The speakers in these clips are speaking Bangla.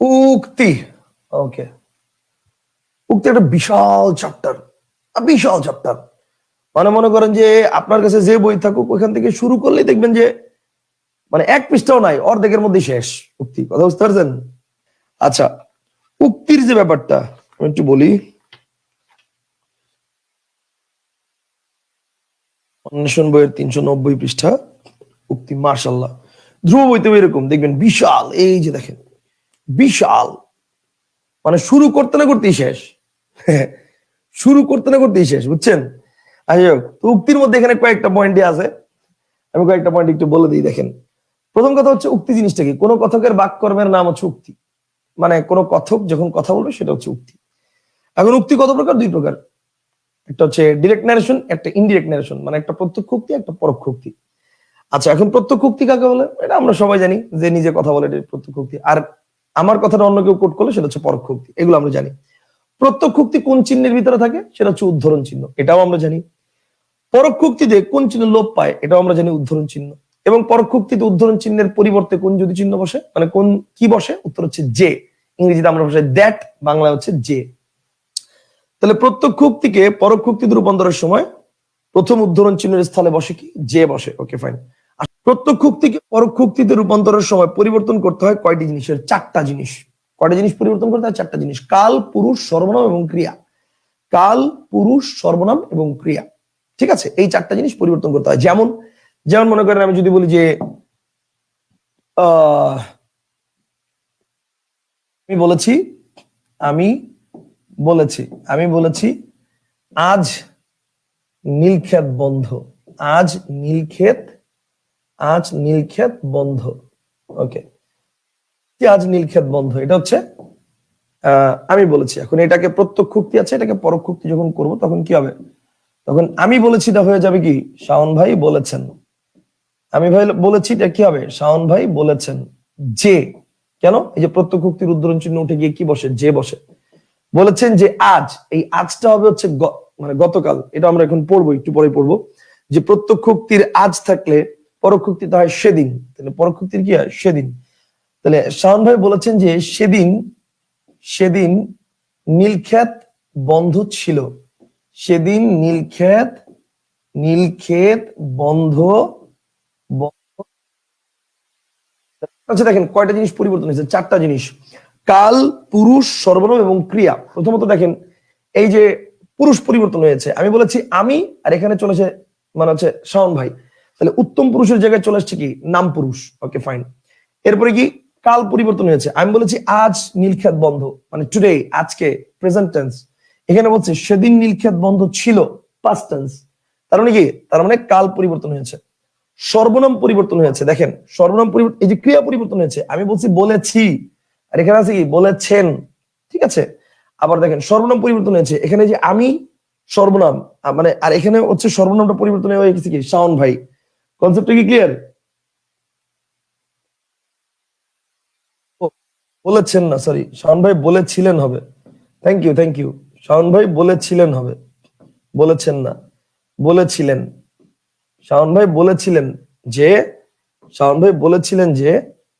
উক্তি। ওকে, উক্তি একটা বিশাল চ্যাপ্টার, বিশাল চ্যাপ্টার। মানে মনে করেন যে আপনার কাছে যে বই থাকুক ওইখান থেকে শুরু করলেই দেখবেন যে মানে এক পৃষ্ঠাও নাই, অর্ধেকের মধ্যে শেষ উক্তি। কথা বুঝতে পারছেন? আচ্ছা, উক্তির যে ব্যাপারটা আমি একটু বলি। অন্বেষণ বইয়ের 390 পৃষ্ঠা উক্তি। মার্শাল্লাহ, ধ্রুব বইতে এরকম দেখবেন বিশাল, এই যে দেখেন বিশাল, মানে শুরু করতে না করতেই শেষ। শুরু করতে না করতেই শেষ, বুঝছেন? আচ্ছা, তো উক্তির মধ্যে এখানে কয়েকটা পয়েন্টই আছে, আমি কয়েকটা পয়েন্ট একটু বলে দিই। দেখেন, প্রথম কথা হচ্ছে উক্তি জিনিসটা কি? কোন কথকের বাক্যকর্মের নাম হচ্ছে উক্তি। মানে কোন কথক যখন কথা বলবে সেটা হচ্ছে উক্তি। এখন উক্তি কত প্রকার? দুই প্রকার। একটা হচ্ছে ডিরেক্ট ন্যারেশন, একটা ইনডিরেক্ট ন্যারেশন, মানে একটা প্রত্যক্ষ উক্তি, একটা পরোক্ষ উক্তি। আচ্ছা, এখন প্রত্যক্ষ উক্তি কাকে বলে? এটা আমরা সবাই জানি, যে নিজে কথা বলে এটা প্রত্যক্ষ উক্তি। আর আমার কথাটা অন্য কেউ কোট করলে সেটা হচ্ছে পরোক্ষ উক্তি। এগুলো আমরা জানি। প্রত্যক্ষ উক্তি কোন চিহ্নের ভিতরে থাকে? সেটা হচ্ছে উদ্ধরণ চিহ্ন, এটাও আমরা জানি। পরোক্ষ উক্তিতে কোন চিহ্ন লোপ পায়? এটাও আমরা জানি, উদ্ধরণ চিহ্ন। এবং পরোক্ষ উক্তিতে উদ্ধরণ চিহ্নের পরিবর্তে কোন যদি চিহ্ন বসে, মানে কোন কি বসে? উত্তর হচ্ছে যে। ইংরেজিতে আমরা ভাষায় দ্যাট, বাংলা হচ্ছে যে। তাহলে প্রত্যক্ষ উক্তিকে পরোক্ষ উক্তিতে রূপান্তরের সময় প্রথম উদ্ধরণ চিহ্নের স্থানে বসে কি? যে বসে। ওকে, ফাইন। প্রত্যক্ষ উক্তিকে পরোক্ষ উক্তিতে রূপান্তরের সময় পরিবর্তন করতে হয় কয়টি জিনিসের? চারটা জিনিস। কয়টা জিনিস পরিবর্তন করতে হয়? চারটা জিনিস। কাল, পুরুষ, সর্বনাম এবং ক্রিয়া। কাল, পুরুষ, সর্বনাম এবং ক্রিয়া। ঠিক আছে, এই চারটা জিনিস পরিবর্তন করতে হয়। যেমন যেমন মনে করেন আমি যদি বলি যে আমি বলেছি, আমি বলেছি, আমি বলেছি আজ নীলক্ষেত বন্ধ। আজ নীলক্ষেত, আজ নীলক্ষেত বন্ধ। ওকে, আজ নীলক্ষেত বন্ধ, এটা হচ্ছে আমি বলেছি। এখন এটাকে প্রত্যক্ষ উক্তি আছে, এটাকে পরোক্ষ উক্তি যখন করব তখন কি হবে? তখন আমি বলেছিটা হয়ে যাবে কি? শাওন ভাই বলেছেন। আমি ভাই বলেছি, এটা কি হবে? শাওন ভাই বলেছেন। যে, কেন? এই যে প্রত্যক্ষ উক্তির উদ্ধরণ চিহ্ন উঠে গিয়ে কি বসে? যে বসে। বলেছেন যে আজ, এই আজটা হবে হচ্ছে মানে গতকাল। এটা আমরা এখন পড়বো, একটু পরে পড়বো। যে প্রত্যক্ষ উক্তির আজ থাকলে পরোক্ষ উক্তিতে হয় সেদিন, তাহলে পরোক্ষ উক্তির কি হয়? সেদিন। তাহলে শাওন ভাই বলেছেন যে সেদিন, সেদিন নীলক্ষেত বন্ধ ছিল। সেদিন নীলক্ষেত, নীলক্ষেত বন্ধ। আচ্ছা, দেখেন কয়টা জিনিস পরিবর্তন হয়েছে? চারটা জিনিস। কাল, পুরুষ, সর্বনাম এবং ক্রিয়া। প্রথমত দেখেন, এই যে পুরুষ পরিবর্তন হয়েছে, আমি বলেছি আমি, আর এখানে চলেছে মানে হচ্ছে শাওন ভাই। তাহলে উত্তম পুরুষের জায়গায় চলে আসছে কি? নাম পুরুষ। ওকে, ফাইন। এরপরে কি? কাল পরিবর্তন হয়েছে, আমি বলেছি আজ নীলক্ষেত বন্ধ, মানে টুডে, আজকে, প্রেজেন্ট টেন্স। এখানে বলছে সেদিন নীলক্ষেত বন্ধ ছিল, পাস্ট টেন্স। তার মানে কি? তার মানে কাল পরিবর্তন হয়েছে। সর্বনাম পরিবর্তন হয়েছে, দেখেন সর্বনাম পরিবর্তন, এই যে ক্রিয়া পরিবর্তন হয়েছে, আমি বলছি বলেছি, আর এখানে আছে কি? বলেছেন। ঠিক আছে, আবার দেখেন সর্বনাম পরিবর্তন হয়েছে, এখানে যে আমি সর্বনাম, মানে আর এখানে হচ্ছে সর্বনামটা পরিবর্তন হয়ে গেছে কি? শাওন ভাই। কনসেপ্টটা কি ক্লিয়ার? বলেছেন না, সরি, শাওন ভাই বলেছিলেন হবে। Thank you, thank you. Shaon ভাই বলেছিলেন হবে, বলেছেন না, বলেছিলেন। শাওন ভাই বলেছিলেন যে, শাওন ভাই বলেছিলেন যে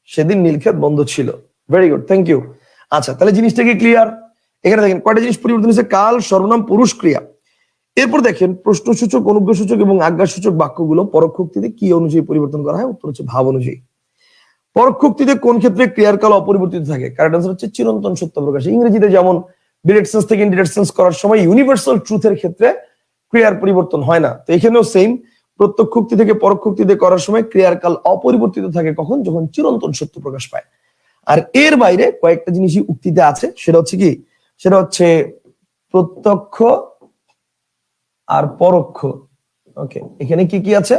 সেদিন নীলক্ষেত বন্ধ ছিল। Very good, thank you. আচ্ছা, তাহলে জিনিসটা কি ক্লিয়ার? এখানে দেখেন কয়টা জিনিস পরিবর্তন হয়েছে? কাল, সর্বনাম, পুরুষ, ক্রিয়া। এরপর দেখেন প্রশ্নসূচক, অনুজ্ঞাসূচক এবং আজ্ঞাসূচক বাক্যগুলো পরোক্ষ উক্তিতে কি অনুযায়ী পরিবর্তন করা হয়? উত্তর হচ্ছে ভাব অনুযায়ী। পরোক্ষ উক্তিতে কোন ক্ষেত্রে ক্রিয়ার কাল অপরিবর্তিত থাকে? কারেক্ট আনসার হচ্ছে চিরন্তন সত্য প্রকাশ। ইংরেজিতে যেমন ডিরেক্ট সেন্স থেকে ইনডিরেক্ট সেন্স করার সময় ইউনিভার্সাল ট্রুথের ক্ষেত্রে ক্রিয়ার পরিবর্তন হয় না, তো এখানেও সেম। প্রত্যক্ষ উক্তি থেকে পরোক্ষ উক্তিতে করার সময় ক্রিয়ার কাল অপরিবর্তিত থাকে কখন? যখন চিরন্তন সত্য প্রকাশ পায়। আর এর বাইরে কয়েকটা জিনিসই উক্তিতে আছে, সেটা হচ্ছে কি? সেটা হচ্ছে প্রত্যক্ষ আর পরোক্ষ। ওকে, এখানে কি কি আছে?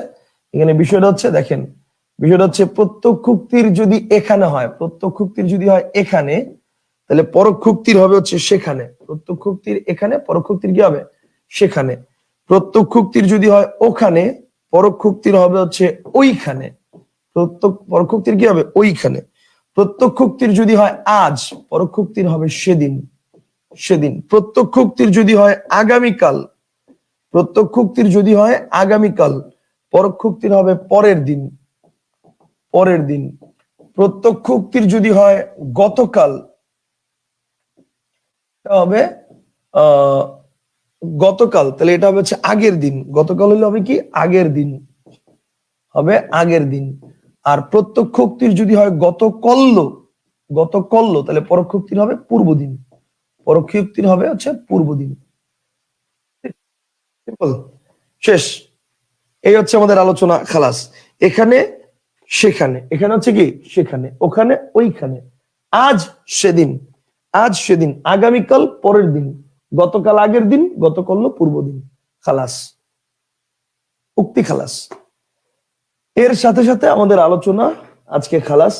এখানে বিষয়টা হচ্ছে, দেখেন বিষয়টা হচ্ছে প্রত্যক্ষ উক্তির যদি এখানে হয়, প্রত্যক্ষ উক্তির যদি হয় এখানে, তাহলে পরোক্ষ উক্তির হবে হচ্ছে সেখানে। প্রত্যক্ষ উক্তির এখানে, পরোক্ষ উক্তির কি হবে? সেখানে। প্রত্যক্ষ উক্তির যদি হয় ওখানে, পরোক্ষ উক্তির হবে হচ্ছে ওইখানে। পরোক্ষ উক্তির কি হবে? ওইখানে। প্রত্যক্ষ উক্তির যদি হয় আজ, পরোক্ষ উক্তির হবে সেদিন, সেদিন। প্রত্যক্ষ উক্তির যদি হয় আগামীকাল, প্রত্যক্ষ উক্তির যদি হয় আগামীকাল, পরোক্ষ উক্তির হবে পরের দিন, পরের দিন। প্রত্যক্ষ উক্তির যদি হয় গতকাল, এটা হবে আহ গতকাল, তাহলে এটা হবে হচ্ছে আগের দিন। গতকাল হলে হবে কি আগের দিন, হবে আগের দিন। আর প্রত্যক্ষোক্তির যদি হয় গতকল্য, গতকল্য, তাহলে পরোক্ষোক্তির হবে পূর্ব দিন, পরোক্ষোক্তির হবে হচ্ছে পূর্ব দিন। সিম্পল, শেষ। এই হচ্ছে আমাদের আলোচনা, খালাস। এখানে সেখানে, এখানে হচ্ছে কি সেখানে, ওখানে ওইখানে, আজ সেদিন, আজ সেদিন, আগামীকাল পরের দিন, গতকাল আগের দিন, গতকাল পূর্ব দিন। খালাস, উক্তি খালাস। এর সাথে সাথে আমাদের আলোচনা আজকে খালাস।